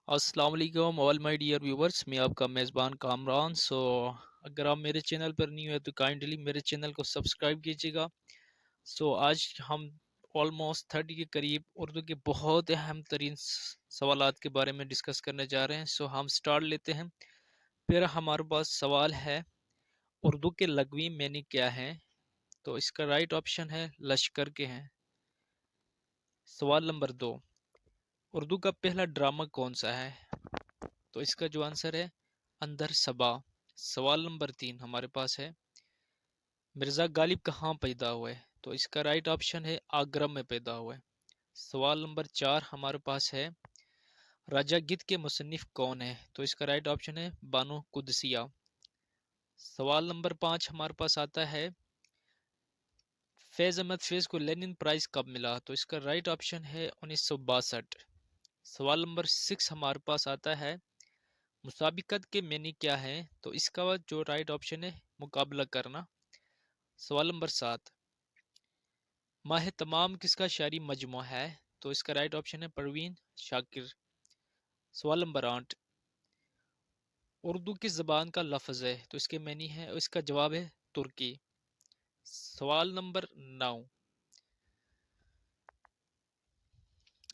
السلام علیکم آل my dear viewers, میں آپ کا میزبان کامران. اگر آپ میرے چینل پر نہیں ہوئے تو کائنڈلی میرے چینل کو سبسکرائب کیجیے گا. آج ہم آلموسٹ 30 کے قریب اردو کے بہت اہم ترین سوالات کے بارے میں ڈسکس کرنے جا رہے ہیں. ہم سٹارٹ لیتے ہیں. پھر ہمارے پاس سوال ہے، اردو کے لغوی معنی کیا ہیں؟ تو اس کا رائٹ آپشن ہے لشکر کے ہیں. سوال نمبر 2، اردو کا پہلا ڈرامہ کون سا ہے؟ تو اس کا جو آنسر ہے اندر صبا. سوال نمبر 3 ہمارے پاس ہے، مرزا غالب کہاں پیدا ہوئے؟ تو اس کا رائٹ آپشن ہے آگرہ میں پیدا ہوئے. سوال نمبر 4 ہمارے پاس ہے، راجہ گدھ کے مصنف کون ہے؟ تو اس کا رائٹ آپشن ہے بانو قدسیہ. سوال نمبر 5 ہمارے پاس آتا ہے، فیض احمد فیض کو لینن پرائز کب ملا؟ تو اس کا رائٹ آپشن ہے 1962. سوال نمبر 6 ہمارے پاس آتا ہے، مسابقت کے معنی کیا ہے؟ تو اس کا جو رائٹ آپشن ہے مقابلہ کرنا. سوال نمبر 7، ماہ تمام کس کا شعری مجموعہ ہے؟ تو اس کا رائٹ آپشن ہے پروین شاکر. سوال نمبر 8، اردو کس زبان کا لفظ ہے؟ تو اس کے معنی ہے، اس کا جواب ہے ترکی. سوال نمبر 9،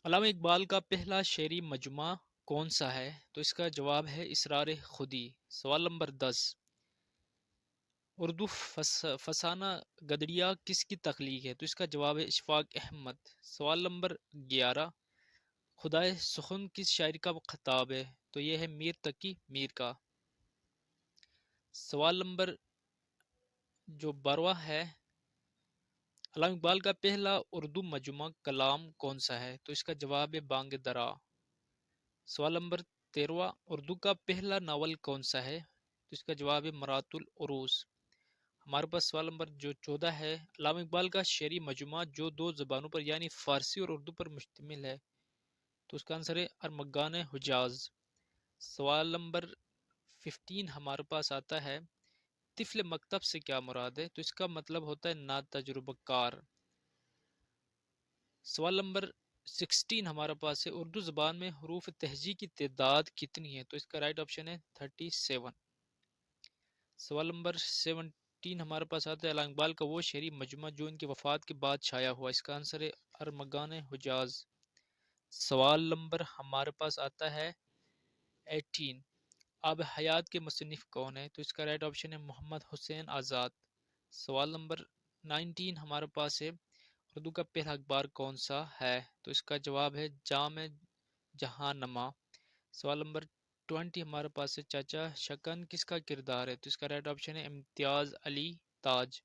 علامہ اقبال کا پہلا شعری مجموعہ کون سا ہے؟ تو اس کا جواب ہے اسرار خودی. سوال نمبر 10، اردو فسانہ گدڑیا کس کی تخلیق ہے؟ تو اس کا جواب ہے اشفاق احمد. سوال نمبر 11، خدائے سخن کس شاعر کا خطاب ہے؟ تو یہ ہے میر تقی میر کا. سوال نمبر جو 12 ہے، علامہ اقبال کا پہلا اردو مجموعہ کلام کون سا ہے؟ تو اس کا جواب ہے بانگ درا. سوال نمبر 13، اردو کا پہلا ناول کون سا ہے؟ تو اس کا جواب ہے مرات العروس. ہمارے پاس سوال نمبر جو 14 ہے، علامہ اقبال کا شعری مجموعہ جو دو زبانوں پر یعنی فارسی اور اردو پر مشتمل ہے؟ تو اس کا آنسر ہے ارمغان حجاز. سوال نمبر 15 ہمارے پاس آتا ہے، طفل مکتب سے کیا مراد ہے؟ تو اس کا مطلب ہوتا ہے نا تجربہ کار. سوال نمبر 16 ہمارے پاس ہے، اردو زبان میں حروف تہجی کی تعداد کتنی ہے؟ تو اس کا رائٹ آپشن ہے 37. سوال نمبر 17 ہمارے پاس آتا ہے، علامہ اقبال کا وہ شعری مجموعہ جو ان کی وفات کے بعد چھایا ہوا؟ اس کا آنسر ہے ارمغان حجاز. سوال نمبر ہمارے پاس آتا ہے 18، آب حیات کے مصنف کون ہے؟ تو اس کا رائٹ آپشن ہے محمد حسین آزاد. سوال نمبر 19 ہمارے پاس ہے، اردو کا پہلا اخبار کون سا ہے؟ تو اس کا جواب ہے جامع جہاں نما. سوال نمبر 20 ہمارے پاس ہے، چاچا شکن کس کا کردار ہے؟ تو اس کا رائٹ آپشن ہے امتیاز علی تاج.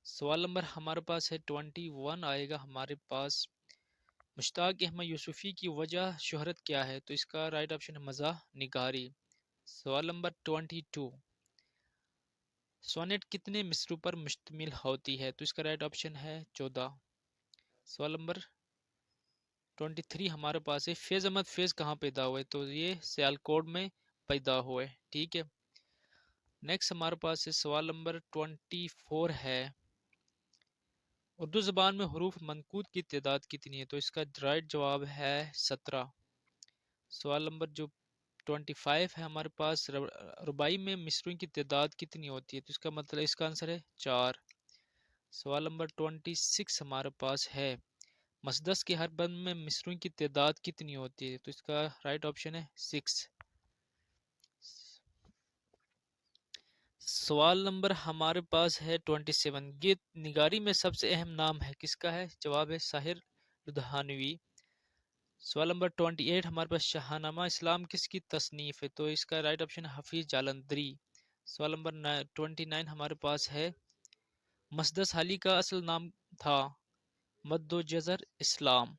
سوال نمبر ہمارے پاس ہے 21 آئے گا ہمارے پاس، مشتاق احمد یوسفی کی وجہ شہرت کیا ہے؟ تو اس کا رائٹ آپشن ہے مزاح نگاری. سوال نمبر 22، سونیٹ کتنے مصروں پر مشتمل ہوتی ہے؟ تو اس کا رائٹ آپشن ہے 14. سوال نمبر 23 ہمارے پاس ہے، فیض احمد فیض کہاں پیدا ہوئے؟ تو یہ سیالکوٹ میں پیدا ہوئے. ٹھیک ہے، نیکسٹ ہمارے پاس ہے سوال نمبر 24 ہے، اردو زبان میں حروف منقوط کی تعداد کتنی ہے؟ تو اس کا رائٹ جواب ہے 17. سوال نمبر جو 25 ہے ہمارے پاس، ربائی میں مصروں کی تعداد کتنی ہوتی ہے؟ تو اس کا مطلب اس کا آنسر ہے 4. سوال نمبر 26 ہمارے پاس ہے، مسدس کے ہر بند میں مصروں کی تعداد کتنی ہوتی ہے؟ تو اس کا رائٹ آپشن ہے 6. سوال نمبر ہمارے پاس ہے 27، گیت نگاری میں سب سے اہم نام ہے کس کا ہے؟ جواب ہے ساحر لدھیانوی. سوال نمبر 28 ہمارے پاس، شاہنامہ اسلام کس کی تصنیف ہے؟ تو اس کا رائٹ آپشن ہے حفیظ جالندھری. سوال نمبر 29 ہمارے پاس ہے، مسدس حالی کا اصل نام تھا مد و جزر اسلام.